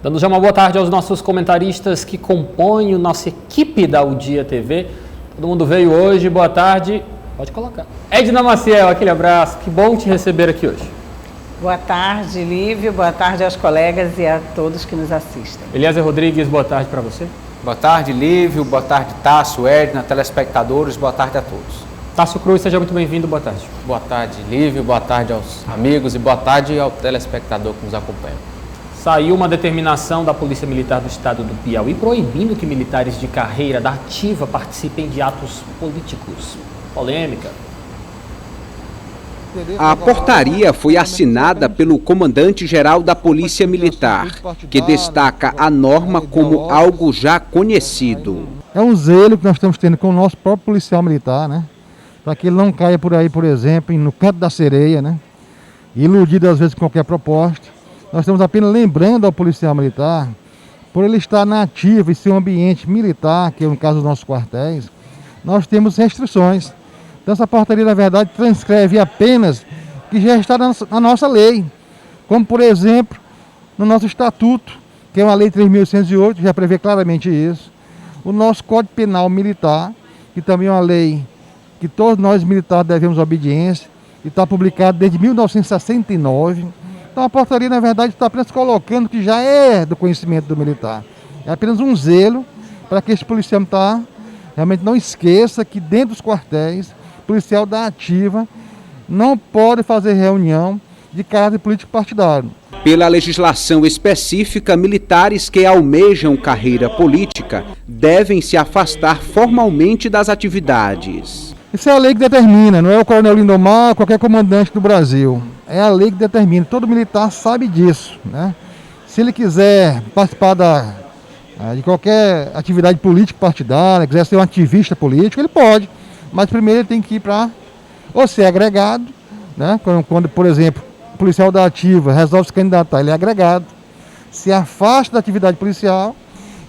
Dando já uma boa tarde aos nossos comentaristas que compõem a nossa equipe da O Dia TV. Todo mundo veio hoje, boa tarde. Pode colocar. Edna Maciel, aquele abraço, que bom te receber aqui hoje. Boa tarde, Lívio, boa tarde aos colegas e a todos que nos assistem. Eliezer Rodrigues, boa tarde para você. Boa tarde, Lívio, boa tarde, Tássio, Edna, telespectadores, boa tarde a todos. Tássio Cruz, seja muito bem-vindo, boa tarde. Boa tarde, Lívio, boa tarde aos amigos e boa tarde ao telespectador que nos acompanha. Saiu uma determinação da Polícia Militar do Estado do Piauí proibindo que militares de carreira da ativa participem de atos políticos. Polêmica. A portaria foi assinada pelo comandante-geral da Polícia Militar, que destaca a norma como algo já conhecido. É um zelo que nós estamos tendo com o nosso próprio policial militar, né? Para que ele não caia por aí, por exemplo, no canto da sereia, né? Iludido às vezes com qualquer proposta. Nós estamos apenas lembrando ao policial militar, por ele estar na ativa e ser um ambiente militar, que é no caso dos nossos quartéis, nós temos restrições. Então essa portaria, na verdade, transcreve apenas que já está na nossa lei. Como, por exemplo, no nosso estatuto, que é uma lei 3.808, já prevê claramente isso. O nosso Código Penal Militar, que também é uma lei que todos nós militares devemos obediência, e está publicado desde 1969. Então a portaria, na verdade, está apenas colocando que já é do conhecimento do militar. É apenas um zelo para que esse policial militar realmente não esqueça que dentro dos quartéis, o policial da ativa não pode fazer reunião de caráter político partidário. Pela legislação específica, militares que almejam carreira política devem se afastar formalmente das atividades. Isso é a lei que determina, não é o coronel Lindomar, qualquer comandante do Brasil. É a lei que determina, todo militar sabe disso, né? Se ele quiser participar de qualquer atividade política partidária, quiser ser um ativista político, ele pode. Mas primeiro ele tem que ir para ou ser agregado, né? Quando, por exemplo, o policial da ativa resolve se candidatar, ele é agregado, se afasta da atividade policial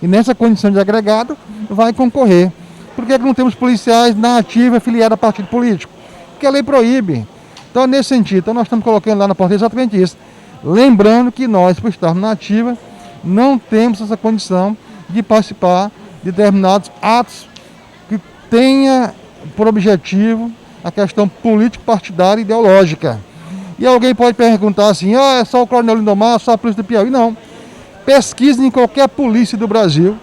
e nessa condição de agregado vai concorrer. Por que não temos policiais na ativa filiados a partido político? Porque a lei proíbe. Então, nesse sentido, então nós estamos colocando lá na porta exatamente isso. Lembrando que nós, por estarmos na ativa, não temos essa condição de participar de determinados atos que tenha por objetivo a questão político-partidária e ideológica. E alguém pode perguntar assim, é só o coronel Lindomar, só a polícia do Piauí? Não. Pesquise em qualquer polícia do Brasil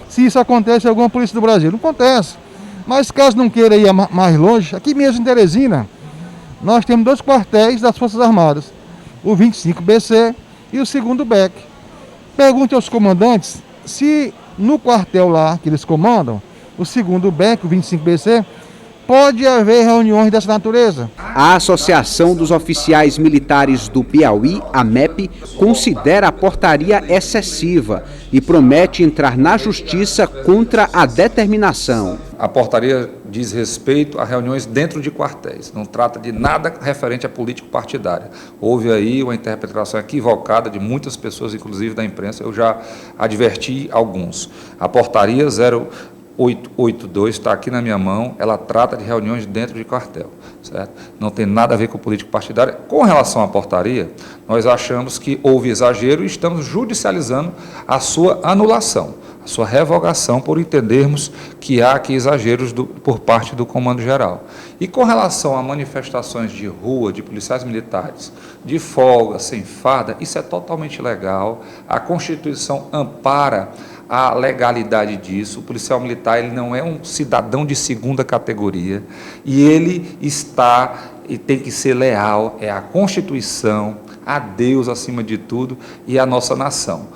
se isso acontece em alguma polícia do Brasil. Não acontece. Mas caso não queira ir mais longe, aqui mesmo em Teresina, nós temos 2 quartéis das Forças Armadas, o 25BC e o 2º BEC. Pergunte aos comandantes se no quartel lá que eles comandam, o 2º BEC, o 25BC, pode haver reuniões dessa natureza. A Associação dos Oficiais Militares do Piauí, a AMEP, considera a portaria excessiva e promete entrar na justiça contra a determinação. A portaria diz respeito a reuniões dentro de quartéis, não trata de nada referente a político partidária. Houve aí uma interpretação equivocada de muitas pessoas, inclusive da imprensa, eu já adverti alguns. A portaria 0882 está aqui na minha mão, ela trata de reuniões dentro de quartel, certo? Não tem nada a ver com político partidário. Com relação à portaria, nós achamos que houve exagero e estamos judicializando a sua anulação, a sua revogação, por entendermos que há aqui exageros por parte do Comando Geral. E com relação a manifestações de rua, de policiais militares, de folga, sem farda, isso é totalmente legal, a Constituição ampara a legalidade disso. O policial militar, ele não é um cidadão de segunda categoria e ele está e tem que ser leal à Constituição, a Deus acima de tudo e à nossa nação.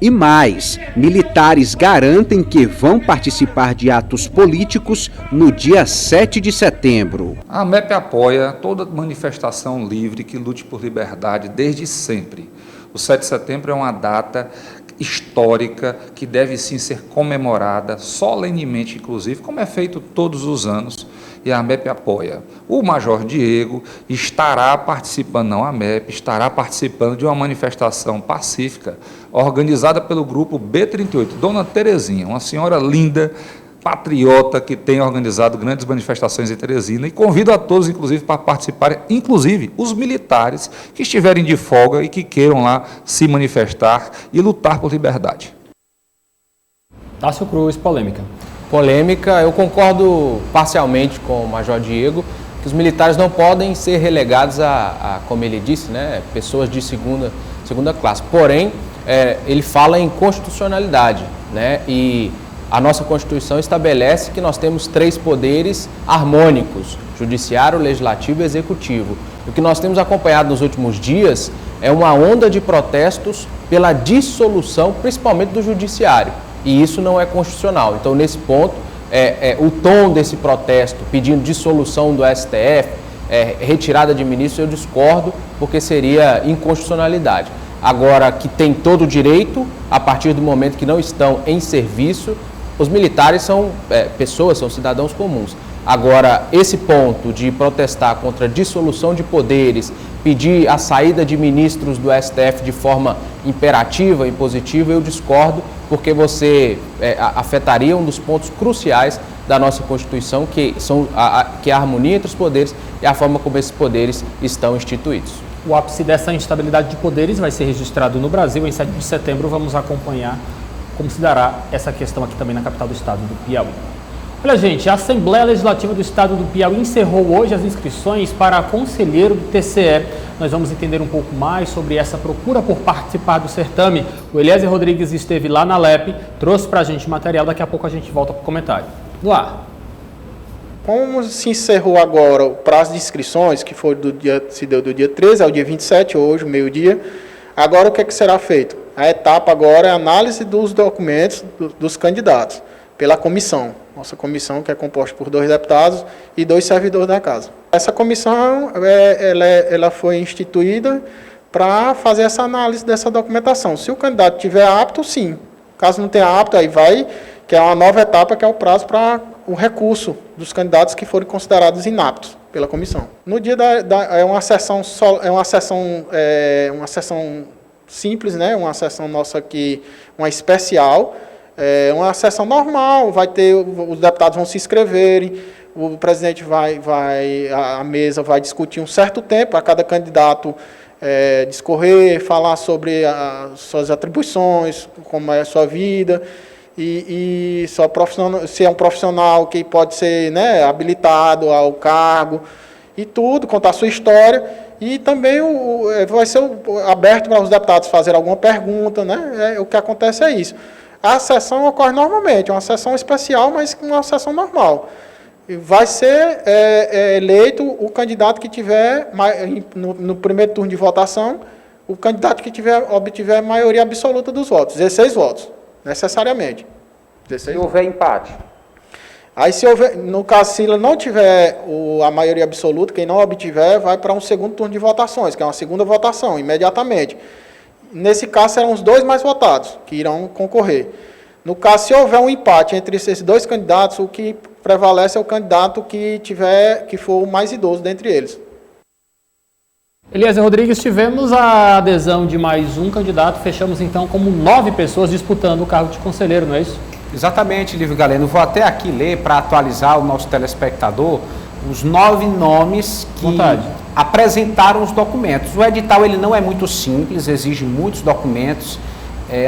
E mais, militares garantem que vão participar de atos políticos no dia 7 de setembro. A AMEP apoia toda manifestação livre que lute por liberdade desde sempre. O 7 de setembro é uma data histórica que deve sim ser comemorada solenemente, inclusive, como é feito todos os anos, e a AMEP apoia. O Major Diego estará participando, não a AMEP, estará participando de uma manifestação pacífica organizada pelo grupo B38, Dona Terezinha, uma senhora linda, patriota que tem organizado grandes manifestações em Teresina e convido a todos, inclusive, para participarem, inclusive os militares que estiverem de folga e que queiram lá se manifestar e lutar por liberdade. Tássio Cruz, polêmica. Polêmica, eu concordo parcialmente com o Major Diego, que os militares não podem ser relegados a como ele disse, né, pessoas de segunda classe. Porém, ele fala em constitucionalidade, né, e a nossa Constituição estabelece que nós temos 3 poderes harmônicos, judiciário, legislativo e executivo. O que nós temos acompanhado nos últimos dias é uma onda de protestos pela dissolução, principalmente do judiciário, e isso não é constitucional. Então, nesse ponto, o tom desse protesto pedindo dissolução do STF, retirada de ministros, eu discordo, porque seria inconstitucionalidade. Agora, que tem todo o direito, a partir do momento que não estão em serviço, os militares são pessoas, são cidadãos comuns. Agora, esse ponto de protestar contra a dissolução de poderes, pedir a saída de ministros do STF de forma imperativa, impositiva, eu discordo, porque você afetaria um dos pontos cruciais da nossa Constituição, que é a harmonia entre os poderes e a forma como esses poderes estão instituídos. O ápice dessa instabilidade de poderes vai ser registrado no Brasil em 7 de setembro. Vamos acompanhar como se dará essa questão aqui também na capital do estado do Piauí. Olha, gente, a Assembleia Legislativa do Estado do Piauí encerrou hoje as inscrições para conselheiro do TCE. Nós vamos entender um pouco mais sobre essa procura por participar do certame. O Eliezer Rodrigues esteve lá na LEP, trouxe para a gente material, daqui a pouco a gente volta para o comentário. Vamos lá. Como se encerrou agora o prazo de inscrições, que foi se deu do dia 13 ao dia 27, hoje, meio-dia, agora o que será feito? A etapa agora é a análise dos documentos dos candidatos pela comissão. Nossa comissão, que é composta por 2 deputados e 2 servidores da casa. Essa comissão ela foi instituída para fazer essa análise dessa documentação. Se o candidato estiver apto, sim. Caso não tenha apto, aí vai, que é uma nova etapa, que é o prazo para o recurso dos candidatos que forem considerados inaptos pela comissão. No dia é uma sessão simples, né? Uma sessão nossa aqui, uma especial, uma sessão normal, vai ter, os deputados vão se inscreverem, o presidente a mesa vai discutir um certo tempo, a cada candidato discorrer, falar sobre as suas atribuições, como é a sua vida, e se é um profissional que pode ser, né, habilitado ao cargo, e tudo, contar a sua história, e também vai ser aberto para os deputados fazerem alguma pergunta, né? O que acontece é isso. A sessão ocorre normalmente, é uma sessão especial, mas uma sessão normal. Vai ser eleito o candidato que tiver, no primeiro turno de votação, o candidato que obtiver maioria absoluta dos votos, 16 votos, necessariamente. 16 Se houver empate. Aí, no caso, se não tiver a maioria absoluta, quem não obtiver, vai para um segundo turno de votações, que é uma segunda votação, imediatamente. Nesse caso, serão os 2 mais votados que irão concorrer. No caso, se houver um empate entre esses 2 candidatos, o que prevalece é o candidato que for o mais idoso dentre eles. Eliezer Rodrigues, tivemos a adesão de mais um candidato, fechamos então como 9 pessoas disputando o cargo de conselheiro, não é isso? Exatamente, Lívio Galeno. Vou até aqui ler para atualizar o nosso telespectador os 9 nomes que apresentaram os documentos. O edital ele não é muito simples, exige muitos documentos.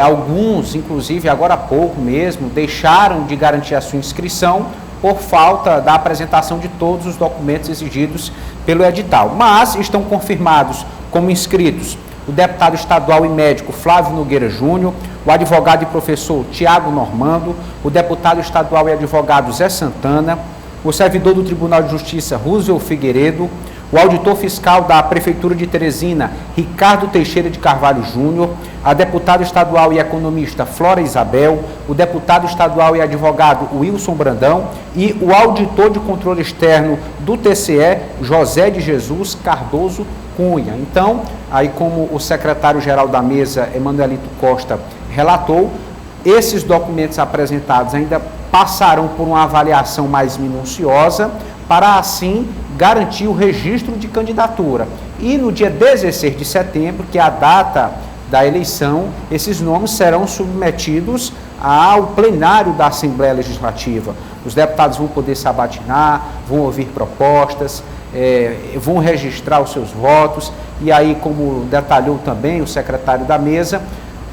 Alguns, inclusive, agora há pouco mesmo, deixaram de garantir a sua inscrição por falta da apresentação de todos os documentos exigidos pelo edital. Mas estão confirmados como inscritos o deputado estadual e médico Flávio Nogueira Júnior, o advogado e professor Tiago Normando, o deputado estadual e advogado Zé Santana, o servidor do Tribunal de Justiça Roosevelt Figueiredo, o auditor fiscal da Prefeitura de Teresina, Ricardo Teixeira de Carvalho Júnior, a deputada estadual e economista Flora Isabel, o deputado estadual e advogado Wilson Brandão e o auditor de controle externo do TCE, José de Jesus Cardoso Cunha. Então, aí como o secretário-geral da mesa, Emanuelito Costa, relatou, esses documentos apresentados ainda passarão por uma avaliação mais minuciosa para, assim, garantir o registro de candidatura. E no dia 16 de setembro, que é a data da eleição, esses nomes serão submetidos ao plenário da Assembleia Legislativa. Os deputados vão poder sabatinar, vão ouvir propostas, vão registrar os seus votos, e aí, como detalhou também o secretário da mesa,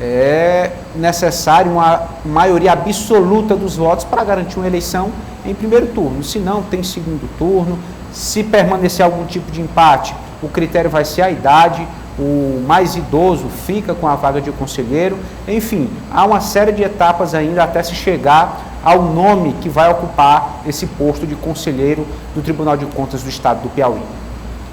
é necessário uma maioria absoluta dos votos para garantir uma eleição em primeiro turno. Se não, tem segundo turno. Se permanecer algum tipo de empate, o critério vai ser a idade, o mais idoso fica com a vaga de conselheiro. Enfim, há uma série de etapas ainda até se chegar ao nome que vai ocupar esse posto de conselheiro do Tribunal de Contas do Estado do Piauí.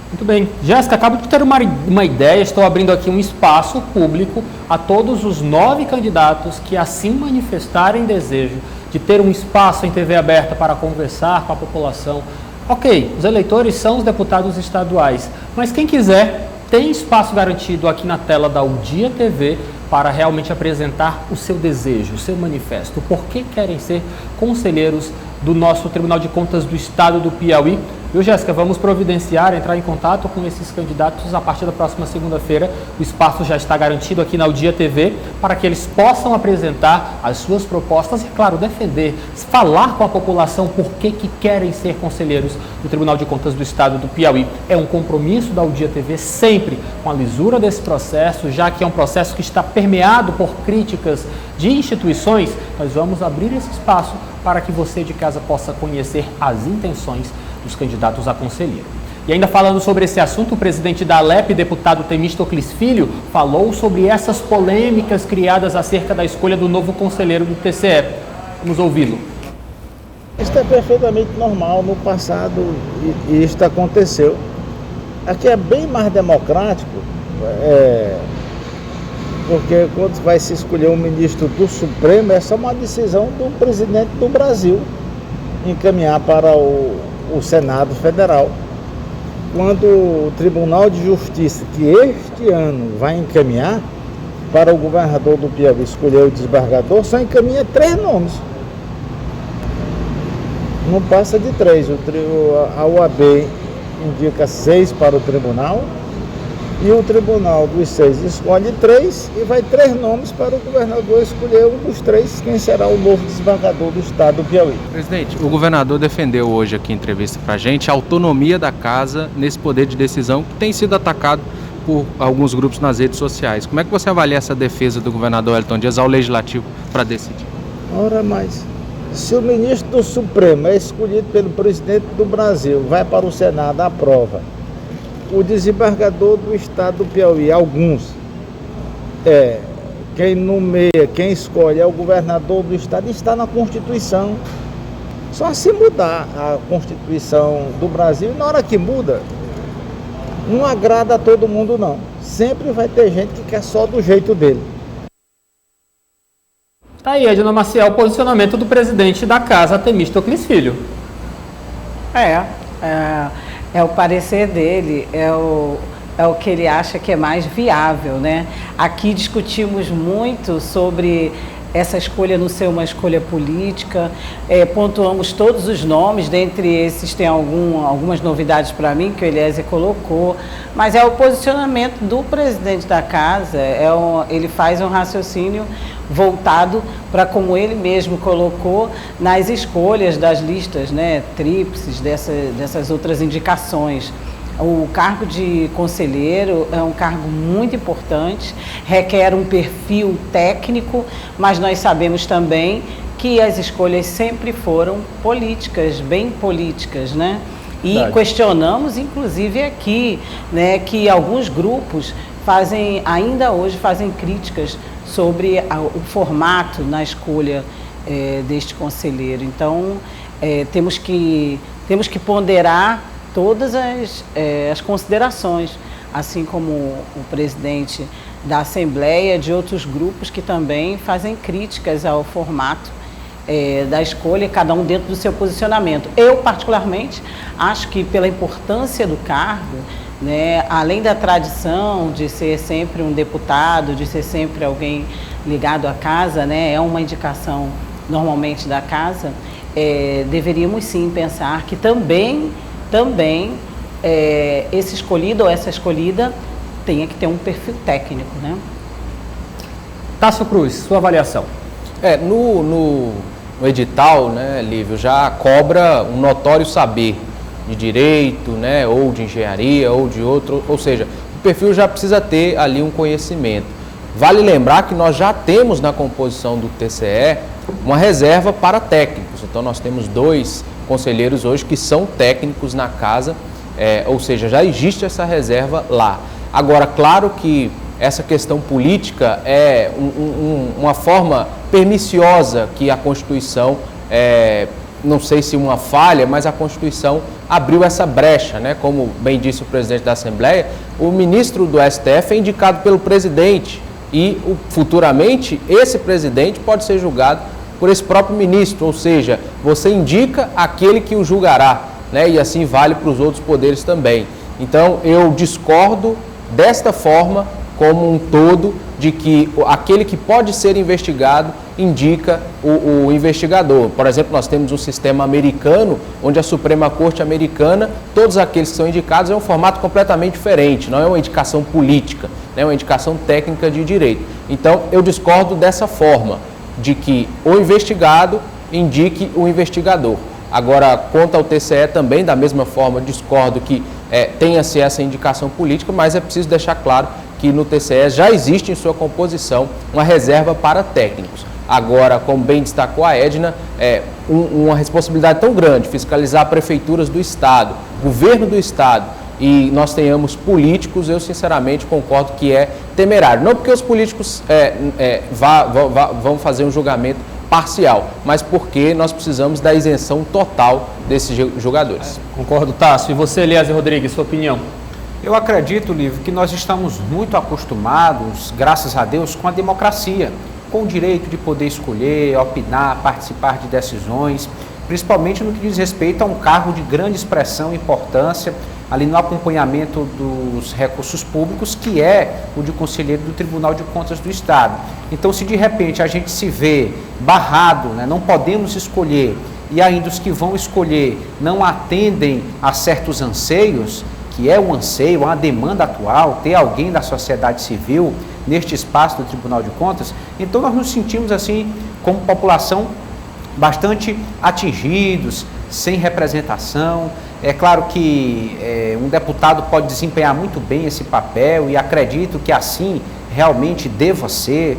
Muito bem. Jéssica, acabo de ter uma ideia, estou abrindo aqui um espaço público a todos os 9 candidatos que assim manifestarem desejo de ter um espaço em TV aberta para conversar com a população. Ok, os eleitores são os deputados estaduais, mas quem quiser tem espaço garantido aqui na tela da O Dia TV para realmente apresentar o seu desejo, o seu manifesto, por que querem ser conselheiros do nosso Tribunal de Contas do Estado do Piauí. Viu, Jéssica? Vamos providenciar, entrar em contato com esses candidatos a partir da próxima segunda-feira. O espaço já está garantido aqui na O Dia TV para que eles possam apresentar as suas propostas e, claro, defender, falar com a população por que querem ser conselheiros do Tribunal de Contas do Estado do Piauí. É um compromisso da O Dia TV sempre com a lisura desse processo, já que é um processo que está permeado por críticas de instituições. Nós vamos abrir esse espaço para que você de casa possa conhecer as intenções dos candidatos a conselheiro. E ainda falando sobre esse assunto, o presidente da ALEP, deputado Temístocles Filho, falou sobre essas polêmicas criadas acerca da escolha do novo conselheiro do TCE. Vamos ouvi-lo. Isso é perfeitamente normal. No passado isto aconteceu. Aqui é bem mais democrático, porque quando vai se escolher um ministro do Supremo, é só uma decisão do presidente do Brasil encaminhar para o Senado Federal. Quando o Tribunal de Justiça, que este ano vai encaminhar para o governador do Piauí escolher o desembargador, só encaminha 3 nomes. Não passa de 3. A OAB indica 6 para o tribunal e o tribunal dos 6 escolhe 3 e vai 3 nomes para o governador escolher um dos 3, quem será o novo desembargador do Estado do Piauí. Presidente, o governador defendeu hoje aqui em entrevista para a gente a autonomia da casa nesse poder de decisão que tem sido atacado por alguns grupos nas redes sociais. Como é que você avalia essa defesa do governador Wellington Dias ao Legislativo para decidir? Ora mais, se o ministro do Supremo é escolhido pelo presidente do Brasil, vai para o Senado, aprova. O desembargador do Estado do Piauí, alguns, quem nomeia, quem escolhe é o governador do Estado, está na Constituição. Só se mudar a Constituição do Brasil, e na hora que muda, não agrada a todo mundo não. Sempre vai ter gente que quer só do jeito dele. Tá aí, Edna Maciel, o posicionamento do presidente da casa, Temístocles Filho. É o parecer dele, é o que ele acha que é mais viável, né? Aqui discutimos muito sobre essa escolha não ser uma escolha política, pontuamos todos os nomes, dentre esses tem algumas novidades para mim que o Eliezer colocou, mas é o posicionamento do presidente da casa, ele faz um raciocínio voltado para, como ele mesmo colocou, nas escolhas das listas, né, tríplices, dessas outras indicações. O cargo de conselheiro é um cargo muito importante, requer um perfil técnico, mas nós sabemos também que as escolhas sempre foram políticas, bem políticas, né? E questionamos, inclusive aqui, né, que alguns grupos ainda hoje fazem críticas sobre o formato na escolha deste conselheiro. Então, temos que ponderar todas as considerações, assim como o presidente da Assembleia, de outros grupos que também fazem críticas ao formato da escolha, cada um dentro do seu posicionamento. Eu, particularmente, acho que pela importância do cargo, né, além da tradição de ser sempre um deputado, de ser sempre alguém ligado à casa, né, é uma indicação normalmente da casa, deveríamos sim pensar que também esse escolhido ou essa escolhida tenha que ter um perfil técnico, né? Tássio Cruz, sua avaliação. No edital, né, Lívio, já cobra um notório saber de direito, né, ou de engenharia, ou de outro, ou seja, o perfil já precisa ter ali um conhecimento. Vale lembrar que nós já temos na composição do TCE uma reserva para técnicos, então nós temos 2 conselheiros hoje que são técnicos na casa, ou seja, já existe essa reserva lá. Agora, claro que essa questão política é uma forma perniciosa que a Constituição, não sei se uma falha, mas a Constituição abriu essa brecha, né? Como bem disse o presidente da Assembleia, o ministro do STF é indicado pelo presidente e futuramente esse presidente pode ser julgado por esse próprio ministro, ou seja, você indica aquele que o julgará, né? E assim vale para os outros poderes também. Então eu discordo desta forma como um todo, de que aquele que pode ser investigado indica o investigador. Por exemplo, nós temos um sistema americano, onde a Suprema Corte Americana, todos aqueles que são indicados é um formato completamente diferente, não é uma indicação política, é uma indicação técnica de direito. Então, eu discordo dessa forma, de que o investigado indique o investigador. Agora, quanto ao TCE também, da mesma forma, discordo que tenha-se essa indicação política, mas é preciso deixar claro que no TCE já existe em sua composição uma reserva para técnicos. Agora, como bem destacou a Edna, uma responsabilidade tão grande, fiscalizar prefeituras do Estado, governo do Estado, e nós tenhamos políticos, eu sinceramente concordo que é temerário. Não porque os políticos vão fazer um julgamento parcial, mas porque nós precisamos da isenção total desses julgadores. Concordo, Tássio. E você, Eliezer Rodrigues, sua opinião? Eu acredito, Lívio, que nós estamos muito acostumados, graças a Deus, com a democracia, com o direito de poder escolher, opinar, participar de decisões, principalmente no que diz respeito a um cargo de grande expressão e importância, ali no acompanhamento dos recursos públicos, que é o de conselheiro do Tribunal de Contas do Estado. Então, se de repente a gente se vê barrado, né, não podemos escolher, e ainda os que vão escolher não atendem a certos anseios, que é um anseio, uma demanda atual, ter alguém da sociedade civil neste espaço do Tribunal de Contas, então nós nos sentimos assim, como população, bastante atingidos, sem representação. É claro que um deputado pode desempenhar muito bem esse papel e acredito que assim realmente deva ser,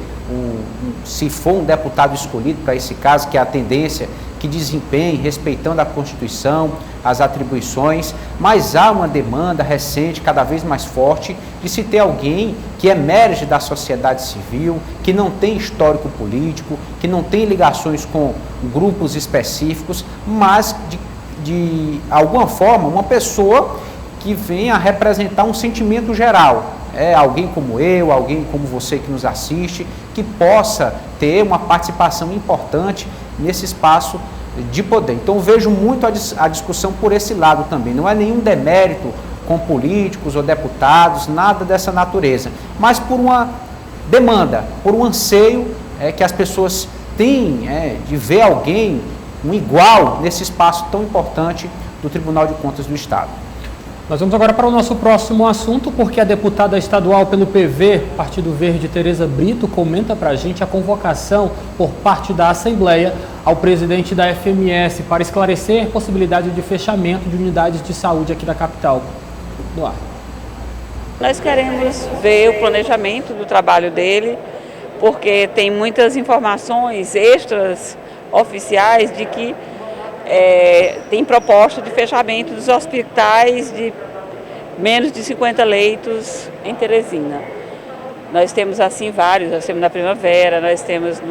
se for um deputado escolhido para esse caso, que é a tendência que desempenhe, respeitando a Constituição, as atribuições, mas há uma demanda recente, cada vez mais forte, de se ter alguém que emerge da sociedade civil, que não tem histórico político, que não tem ligações com grupos específicos, mas de alguma forma, uma pessoa que venha representar um sentimento geral. Alguém como eu, alguém como você que nos assiste, que possa ter uma participação importante nesse espaço de poder. Então, vejo muito a discussão por esse lado também. Não é nenhum demérito com políticos ou deputados, nada dessa natureza, mas por uma demanda, por um anseio que as pessoas têm de ver alguém, um igual, nesse espaço tão importante do Tribunal de Contas do Estado. Nós vamos agora para o nosso próximo assunto, porque a deputada estadual pelo PV, Partido Verde, Tereza Brito, comenta para a gente a convocação por parte da Assembleia ao presidente da FMS para esclarecer a possibilidade de fechamento de unidades de saúde aqui da capital. No ar. Nós queremos ver o planejamento do trabalho dele, porque tem muitas informações extras oficiais de que tem proposta de fechamento dos hospitais de menos de 50 leitos em Teresina. Nós temos assim vários, nós temos na Primavera, nós temos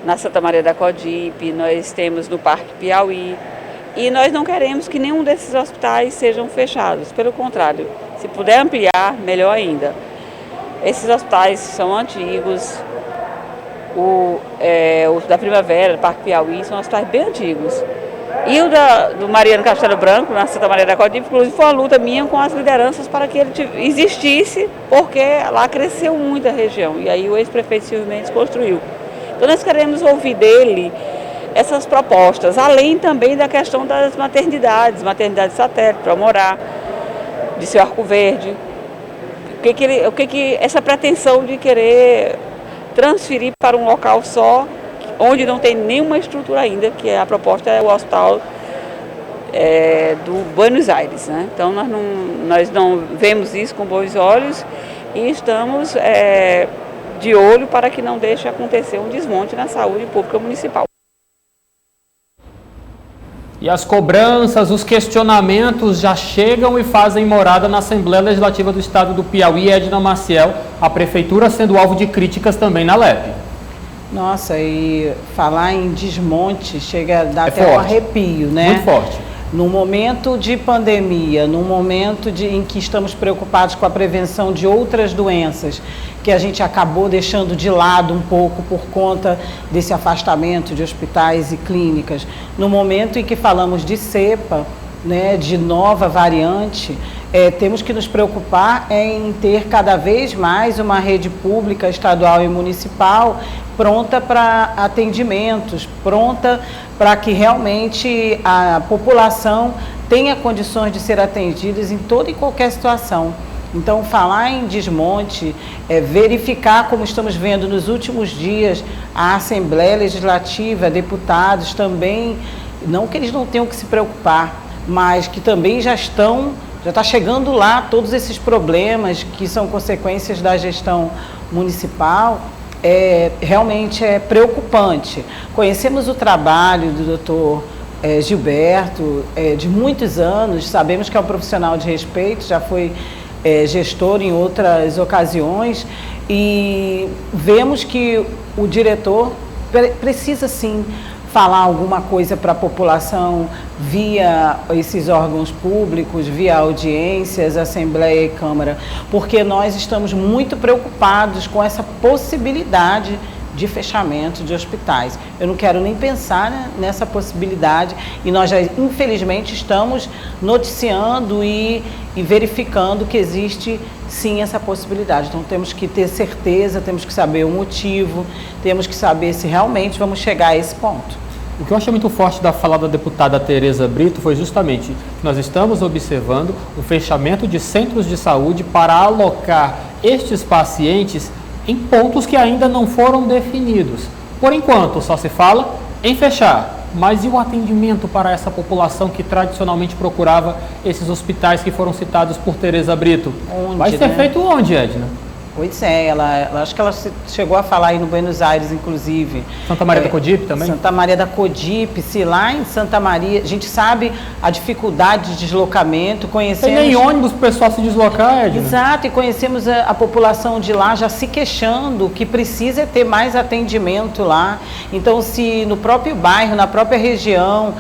na Santa Maria da Codipe, nós temos no Parque Piauí, e nós não queremos que nenhum desses hospitais sejam fechados, pelo contrário, se puder ampliar, melhor ainda. Esses hospitais são antigos, o da Primavera, do Parque Piauí, são hospitais bem antigos. E o do Mariano Castelo Branco, na Santa Maria da Codipe, inclusive foi uma luta minha com as lideranças para que ele existisse, porque lá cresceu muito a região, e aí o ex-prefeito Silvio Mendes construiu. Então nós queremos ouvir dele essas propostas, além também da questão das maternidade satélite para morar, de Seu Arco Verde. O que essa pretensão de querer transferir para um local só, onde não tem nenhuma estrutura ainda, que a proposta é o hospital do Buenos Aires, né? Então nós não vemos isso com bons olhos e estamos de olho para que não deixe acontecer um desmonte na saúde pública municipal. E as cobranças, os questionamentos já chegam e fazem morada na Assembleia Legislativa do Estado do Piauí. Edna Maciel, a Prefeitura sendo alvo de críticas também na LEP. Nossa, e falar em desmonte chega a dar até forte. um arrepio, né? Muito forte. No momento de pandemia, no momento em que estamos preocupados com a prevenção de outras doenças, que a gente acabou deixando de lado um pouco por conta desse afastamento de hospitais e clínicas, no momento em que falamos de cepa, né, de nova variante, temos que nos preocupar em ter cada vez mais uma rede pública, estadual e municipal pronta para atendimentos, pronta para que realmente a população tenha condições de ser atendida em toda e qualquer situação. Então, falar em desmonte, verificar, como estamos vendo nos últimos dias, a Assembleia Legislativa, deputados também, não que eles não tenham que se preocupar, mas que também já está chegando lá todos esses problemas que são consequências da gestão municipal. Realmente é preocupante. Conhecemos o trabalho do doutor Gilberto de muitos anos, sabemos que é um profissional de respeito, já foi gestor em outras ocasiões e vemos que o diretor precisa sim falar alguma coisa para a população via esses órgãos públicos, via audiências, Assembleia e Câmara, porque nós estamos muito preocupados com essa possibilidade de fechamento de hospitais. Eu não quero nem pensar nessa possibilidade e nós já, infelizmente, estamos noticiando e verificando que existe, sim, essa possibilidade. Então, temos que ter certeza, temos que saber o motivo, temos que saber se realmente vamos chegar a esse ponto. O que eu achei muito forte da fala da deputada Tereza Brito foi justamente que nós estamos observando o fechamento de centros de saúde para alocar estes pacientes em pontos que ainda não foram definidos. Por enquanto, só se fala em fechar. Mas e o atendimento para essa população que tradicionalmente procurava esses hospitais que foram citados por Tereza Brito? Vai ser feito onde, Edna? Pois é, acho que ela chegou a falar aí no Buenos Aires, inclusive. Santa Maria da Codipe também? Santa Maria da Codipe, se lá em Santa Maria, a gente sabe a dificuldade de deslocamento, conhecemos... Tem nem ônibus para o pessoal se deslocar, Edna? Exato, e conhecemos a população de lá já se queixando que precisa ter mais atendimento lá. Então, se no próprio bairro, na própria região,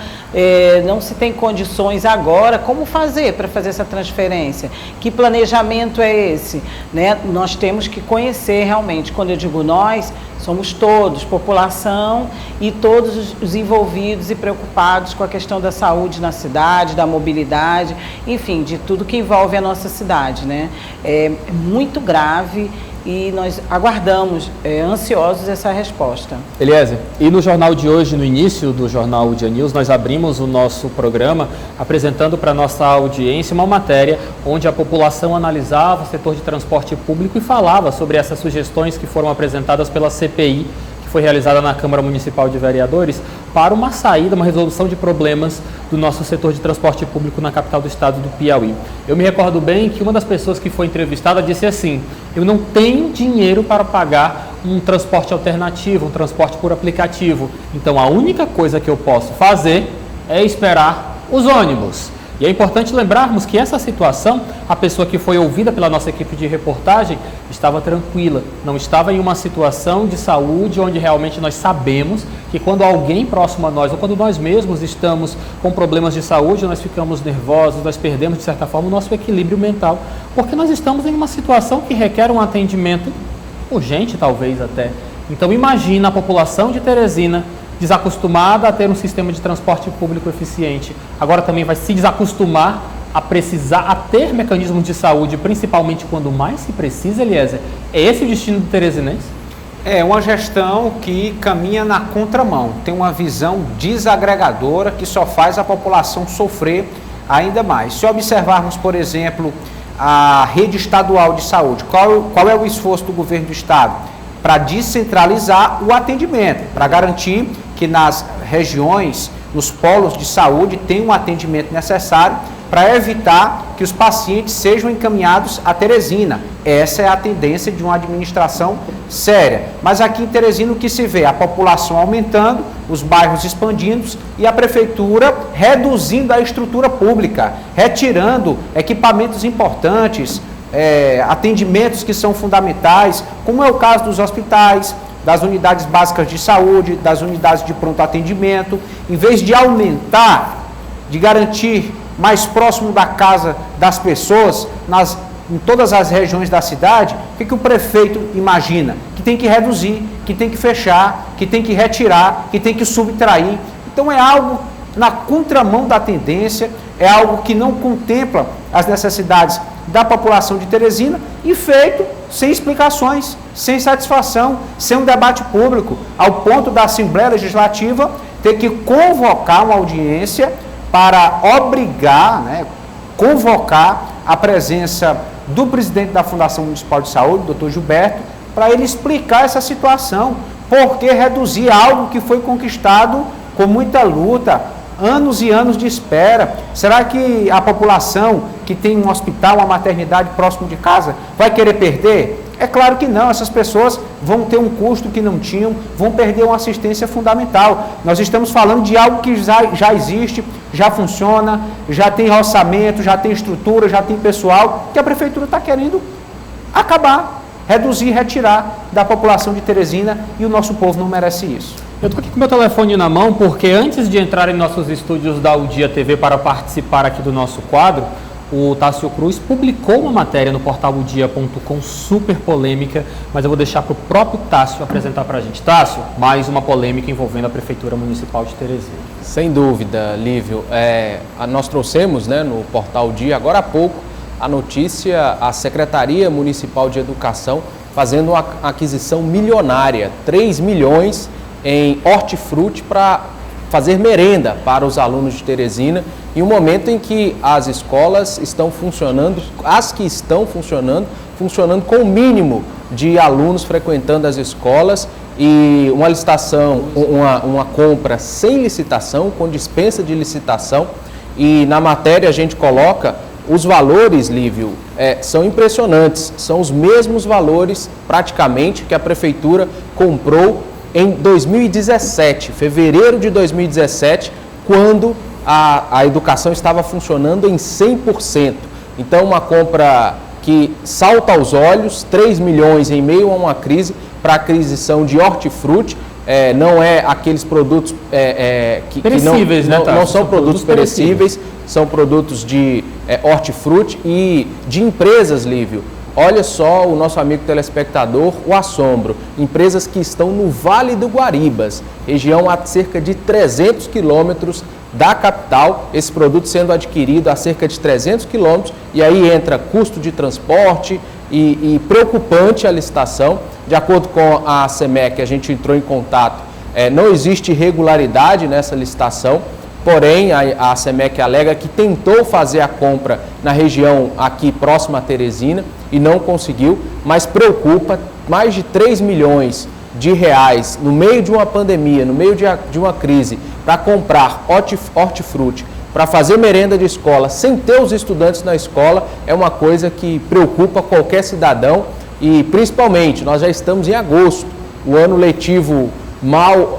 não se tem condições agora, como fazer para fazer essa transferência? Que planejamento é esse? Né? Nós temos que conhecer realmente, quando eu digo nós, somos todos, população e todos os envolvidos e preocupados com a questão da saúde na cidade, da mobilidade, enfim, de tudo que envolve a nossa cidade, né? É muito grave e nós aguardamos, ansiosos, essa resposta. Eliezer, e no jornal de hoje, no início do jornal Dia News, nós abrimos o nosso programa apresentando para a nossa audiência uma matéria onde a população analisava o setor de transporte público e falava sobre essas sugestões que foram apresentadas pela CPI, que foi realizada na Câmara Municipal de Vereadores, para uma saída, uma resolução de problemas do nosso setor de transporte público na capital do estado do Piauí. Eu me recordo bem que uma das pessoas que foi entrevistada disse assim: eu não tenho dinheiro para pagar um transporte alternativo, um transporte por aplicativo, então a única coisa que eu posso fazer é esperar os ônibus. E é importante lembrarmos que essa situação, a pessoa que foi ouvida pela nossa equipe de reportagem estava tranquila, não estava em uma situação de saúde onde realmente nós sabemos que quando alguém próximo a nós ou quando nós mesmos estamos com problemas de saúde, nós ficamos nervosos, nós perdemos de certa forma o nosso equilíbrio mental, porque nós estamos em uma situação que requer um atendimento urgente talvez até. Então imagina a população de Teresina desacostumada a ter um sistema de transporte público eficiente, agora também vai se desacostumar a precisar, a ter mecanismos de saúde, principalmente quando mais se precisa, Eliezer. É esse o destino do teresinense? É uma gestão que caminha na contramão, tem uma visão desagregadora que só faz a população sofrer ainda mais. Se observarmos, por exemplo, a rede estadual de saúde, qual é o esforço do governo do estado? para descentralizar o atendimento, para garantir que nas regiões, nos polos de saúde, tem um atendimento necessário para evitar que os pacientes sejam encaminhados a Teresina. Essa é a tendência de uma administração séria. Mas aqui em Teresina o que se vê? A população aumentando, os bairros expandindo e a prefeitura reduzindo a estrutura pública, retirando equipamentos importantes, atendimentos que são fundamentais, como é o caso dos hospitais, das unidades básicas de saúde, das unidades de pronto atendimento. Em vez de aumentar, de garantir mais próximo da casa das pessoas, em todas as regiões da cidade, o que o prefeito imagina? Que tem que reduzir, que tem que fechar, que tem que retirar, que tem que subtrair. Então é algo na contramão da tendência, é algo que não contempla as necessidades da população de Teresina e feito sem explicações, sem satisfação, sem um debate público, ao ponto da Assembleia Legislativa ter que convocar uma audiência para obrigar, convocar a presença do presidente da Fundação Municipal de Saúde, doutor Gilberto, para ele explicar essa situação. Por que reduzir algo que foi conquistado com muita luta, anos e anos de espera? Será que a população que tem um hospital, uma maternidade próximo de casa, vai querer perder? É claro que não, essas pessoas vão ter um custo que não tinham, vão perder uma assistência fundamental. Nós estamos falando de algo que já existe, já funciona, já tem orçamento, já tem estrutura, já tem pessoal, que a prefeitura está querendo acabar, reduzir, retirar da população de Teresina, e o nosso povo não merece isso. Eu estou aqui com meu telefone na mão porque antes de entrar em nossos estúdios da Udia TV para participar aqui do nosso quadro, o Tássio Cruz publicou uma matéria no portal udia.com super polêmica, mas eu vou deixar para o próprio Tássio apresentar para a gente. Tássio, mais uma polêmica envolvendo a Prefeitura Municipal de Teresina. Sem dúvida, Lívio. Nós trouxemos, no portal Udia, agora há pouco, a notícia, a Secretaria Municipal de Educação fazendo uma aquisição milionária, 3 milhões em hortifruti para fazer merenda para os alunos de Teresina, em um momento em que as escolas estão funcionando, as que estão funcionando com o mínimo de alunos frequentando as escolas, e uma licitação, uma compra sem licitação, com dispensa de licitação. E na matéria a gente coloca os valores, Lívio, são impressionantes, são os mesmos valores praticamente que a Prefeitura comprou em 2017, fevereiro de 2017, quando a educação estava funcionando em 100%. Então, uma compra que salta aos olhos, 3 milhões em meio a uma crise, para a aquisição de hortifruti. Não é aqueles produtos que não são produtos perecíveis, são produtos de hortifruti e de empresas, Lívio. Olha só, o nosso amigo telespectador, o assombro. Empresas que estão no Vale do Guaribas, região a cerca de 300 quilômetros da capital, esse produto sendo adquirido a cerca de 300 quilômetros, e aí entra custo de transporte e preocupante a licitação. De acordo com a SEMEC, a gente entrou em contato, não existe irregularidade nessa licitação, porém a SEMEC alega que tentou fazer a compra na região aqui próxima a Teresina e não conseguiu, mas preocupa mais de 3 milhões de reais no meio de uma pandemia, no meio de uma crise, para comprar hortifruti, para fazer merenda de escola, sem ter os estudantes na escola, é uma coisa que preocupa qualquer cidadão. E principalmente, nós já estamos em agosto, o ano letivo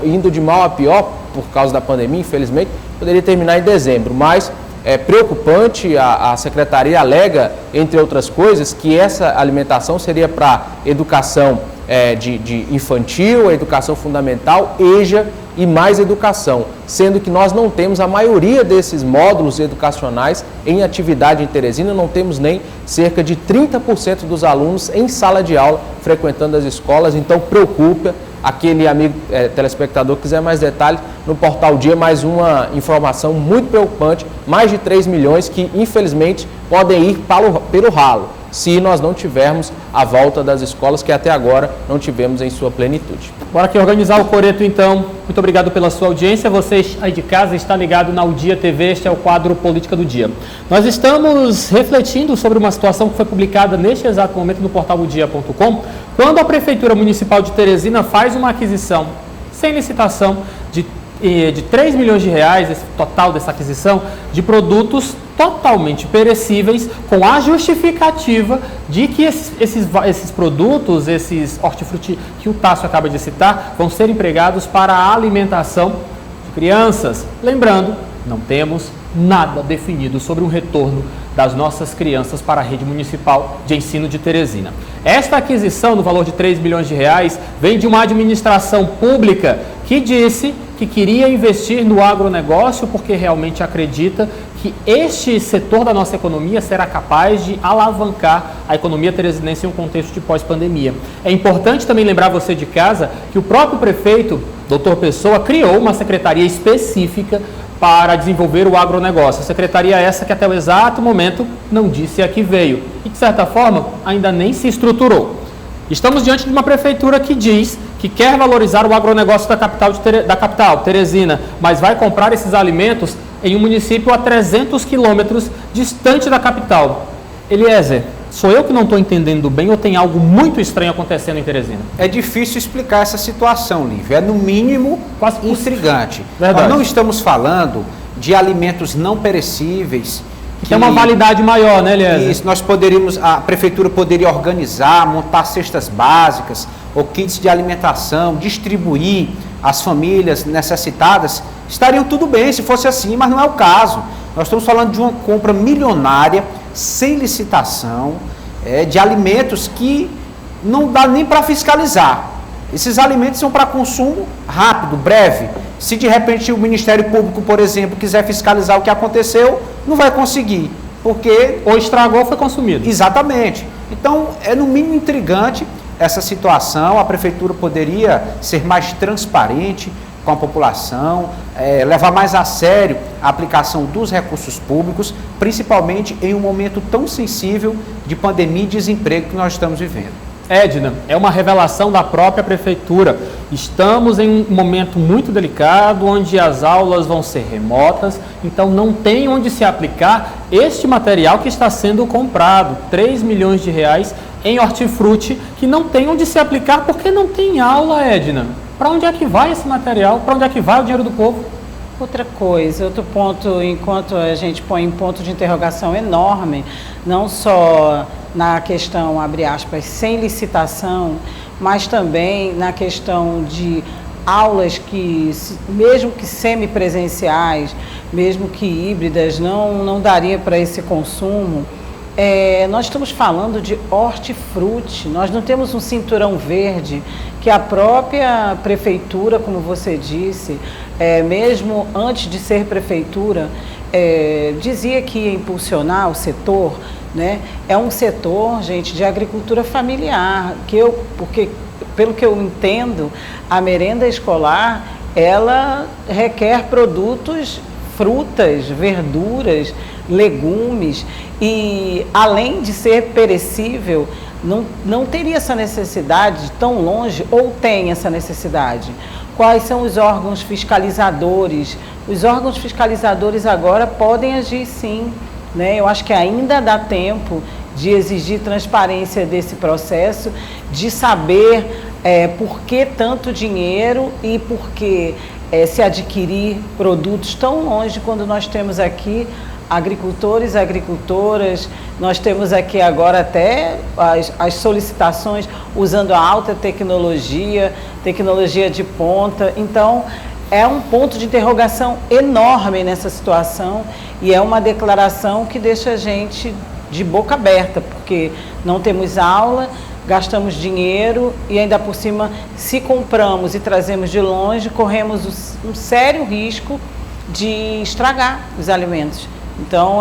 indo de mal a pior por causa da pandemia, infelizmente, poderia terminar em dezembro, mas é preocupante. A Secretaria alega, entre outras coisas, que essa alimentação seria para educação de infantil, educação fundamental, EJA e mais educação, sendo que nós não temos a maioria desses módulos educacionais em atividade em Teresina, não temos nem cerca de 30% dos alunos em sala de aula frequentando as escolas. Então preocupa. Aquele amigo telespectador que quiser mais detalhes, no Portal Dia, mais uma informação muito preocupante, mais de 3 milhões que infelizmente podem ir pelo ralo. se nós não tivermos a volta das escolas, que até agora não tivemos em sua plenitude. Bora aqui organizar o coreto então. Muito obrigado pela sua audiência. Vocês aí de casa está ligado na Udia TV, este é o quadro Política do Dia. Nós estamos refletindo sobre uma situação que foi publicada neste exato momento no portal udia.com, quando a Prefeitura Municipal de Teresina faz uma aquisição sem licitação de 3 milhões de reais, esse total dessa aquisição, de produtos totalmente perecíveis, com a justificativa de que esses produtos, esses hortifruti que o Tássio acaba de citar, vão ser empregados para a alimentação de crianças. Lembrando, não temos nada definido sobre o retorno das nossas crianças para a rede municipal de ensino de Teresina. Esta aquisição, no valor de 3 milhões de reais, vem de uma administração pública que disse que queria investir no agronegócio porque realmente acredita que este setor da nossa economia será capaz de alavancar a economia teresinense em um contexto de pós-pandemia. É importante também lembrar você de casa que o próprio prefeito, Dr. Pessoa, criou uma secretaria específica para desenvolver o agronegócio. A secretaria essa que até o exato momento não disse a que veio e, de certa forma, ainda nem se estruturou. Estamos diante de uma prefeitura que diz que quer valorizar o agronegócio da capital, Teresina, mas vai comprar esses alimentos em um município a 300 quilômetros distante da capital. Eliezer, sou eu que não estou entendendo bem ou tem algo muito estranho acontecendo em Teresina? É difícil explicar essa situação, Lívia. É, no mínimo, quase intrigante. Verdade. Nós não estamos falando de alimentos não perecíveis. Que tem uma validade maior, né, Eliezer? Isso, a prefeitura poderia organizar, montar cestas básicas ou kits de alimentação, distribuir às famílias necessitadas. Estariam tudo bem se fosse assim, mas não é o caso. Nós estamos falando de uma compra milionária, sem licitação, de alimentos que não dá nem para fiscalizar. Esses alimentos são para consumo rápido, breve. Se de repente o Ministério Público, por exemplo, quiser fiscalizar o que aconteceu, não vai conseguir, porque... Ou estragou ou foi consumido. Exatamente. Então, é no mínimo intrigante essa situação. A Prefeitura poderia ser mais transparente com a população, levar mais a sério a aplicação dos recursos públicos, principalmente em um momento tão sensível de pandemia e desemprego que nós estamos vivendo. Edna, é uma revelação da própria prefeitura. Estamos em um momento muito delicado, onde as aulas vão ser remotas, então não tem onde se aplicar este material que está sendo comprado, 3 milhões de reais em hortifruti, que não tem onde se aplicar porque não tem aula, Edna. Para onde é que vai esse material? Para onde é que vai o dinheiro do povo? Outra coisa, outro ponto, enquanto a gente põe um ponto de interrogação enorme, não só na questão, abre aspas, sem licitação, mas também na questão de aulas que, mesmo que semipresenciais, mesmo que híbridas, não daria para esse consumo. Nós estamos falando de hortifruti, nós não temos um cinturão verde que a própria prefeitura, como você disse, mesmo antes de ser prefeitura, dizia que ia impulsionar o setor, né? É um setor, gente, de agricultura familiar, porque pelo que eu entendo, a merenda escolar, ela requer produtos, frutas, verduras, legumes, e além de ser perecível, não teria essa necessidade tão longe, ou tem essa necessidade? Quais são os órgãos fiscalizadores? Os órgãos fiscalizadores agora podem agir sim, né? Eu acho que ainda dá tempo de exigir transparência desse processo, de saber por que tanto dinheiro e por que se adquirir produtos tão longe quando nós temos aqui agricultores, agricultoras, nós temos aqui agora até as solicitações usando a alta tecnologia de ponta. Então, é um ponto de interrogação enorme nessa situação e é uma declaração que deixa a gente de boca aberta, porque não temos aula, gastamos dinheiro e ainda por cima, se compramos e trazemos de longe, corremos um sério risco de estragar os alimentos. Então,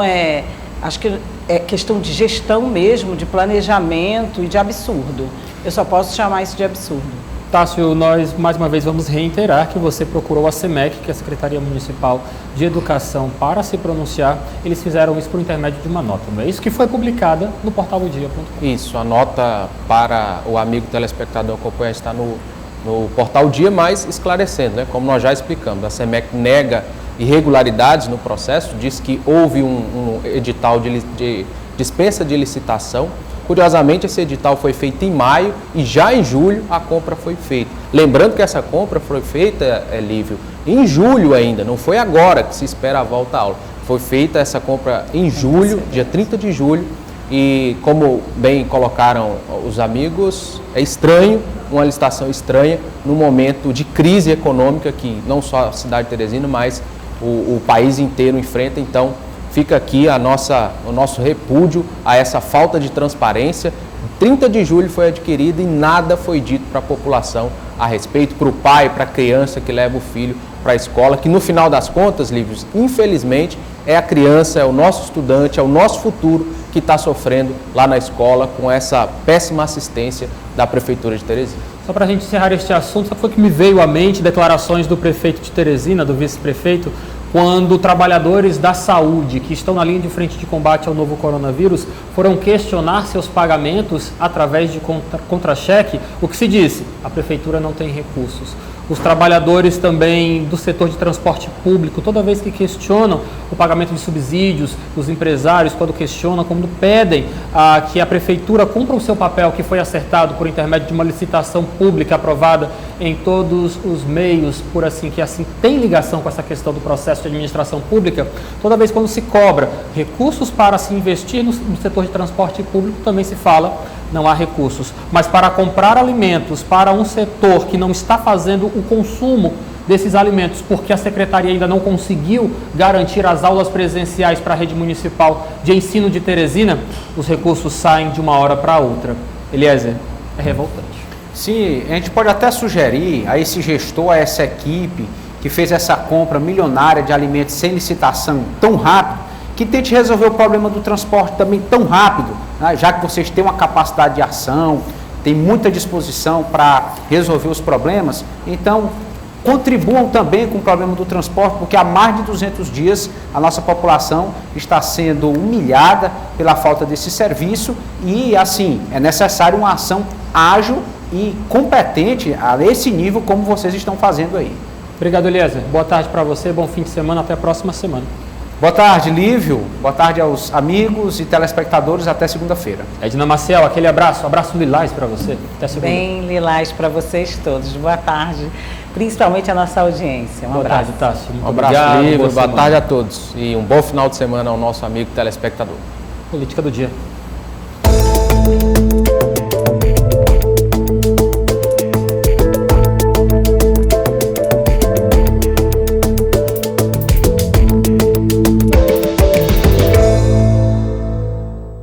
acho que é questão de gestão mesmo, de planejamento e de absurdo. Eu só posso chamar isso de absurdo. Tássio, nós mais uma vez vamos reiterar que você procurou a SEMEC, que é a Secretaria Municipal de Educação, para se pronunciar. Eles fizeram isso por intermédio de uma nota, não é isso? Que foi publicada no portal dia.com. Isso, a nota para o amigo telespectador acompanhar está no portal Dia, mas esclarecendo, né? Como nós já explicamos, a SEMEC nega irregularidades no processo, diz que houve um edital de dispensa de licitação. Curiosamente, esse edital foi feito em maio e já em julho a compra foi feita. Lembrando que essa compra foi feita, Lívio, em julho ainda, não foi agora que se espera a volta à aula. Foi feita essa compra em julho, dia 30 de julho, e como bem colocaram os amigos, é estranho, uma licitação estranha, no momento de crise econômica que não só a cidade de Teresina, mas o país inteiro enfrenta. Então, fica aqui o nosso repúdio a essa falta de transparência. 30 de julho foi adquirido e nada foi dito para a população a respeito, para o pai, para a criança que leva o filho para a escola, que no final das contas, Lívio, infelizmente, é a criança, é o nosso estudante, é o nosso futuro que está sofrendo lá na escola com essa péssima assistência da Prefeitura de Teresina. Só para a gente encerrar este assunto, sabe o que me veio à mente? Declarações do prefeito de Teresina, do vice-prefeito, quando trabalhadores da saúde que estão na linha de frente de combate ao novo coronavírus foram questionar seus pagamentos através de contra-cheque, o que se disse? A prefeitura não tem recursos. Os trabalhadores também do setor de transporte público, toda vez que questionam o pagamento de subsídios, os empresários, quando questionam, quando pedem que a prefeitura cumpra o seu papel que foi acertado por intermédio de uma licitação pública aprovada em todos os meios, por assim que assim tem ligação com essa questão do processo de administração pública, toda vez quando se cobra recursos para se investir no setor de transporte público, também se fala não há recursos. Mas para comprar alimentos para um setor que não está fazendo o consumo desses alimentos, porque a Secretaria ainda não conseguiu garantir as aulas presenciais para a rede municipal de ensino de Teresina, os recursos saem de uma hora para outra. Eliezer, é revoltante. Sim, a gente pode até sugerir a esse gestor, a essa equipe que fez essa compra milionária de alimentos sem licitação tão rápido, que tente resolver o problema do transporte também tão rápido, né? Já que vocês têm uma capacidade de ação, têm muita disposição para resolver os problemas, então contribuam também com o problema do transporte, porque há mais de 200 dias a nossa população está sendo humilhada pela falta desse serviço e, assim, é necessário uma ação ágil e competente a esse nível como vocês estão fazendo aí. Obrigado, Eliezer. Boa tarde para você, bom fim de semana, até a próxima semana. Boa tarde, Lívio. Boa tarde aos amigos e telespectadores. Até segunda-feira. Edna Maciel, aquele abraço lilás para você. Até segunda. Bem lilás para vocês todos. Boa tarde, principalmente a nossa audiência. Boa tarde, Tássio. Um abraço, Lívio. Boa tarde a todos. E um bom final de semana ao nosso amigo telespectador. Política do dia.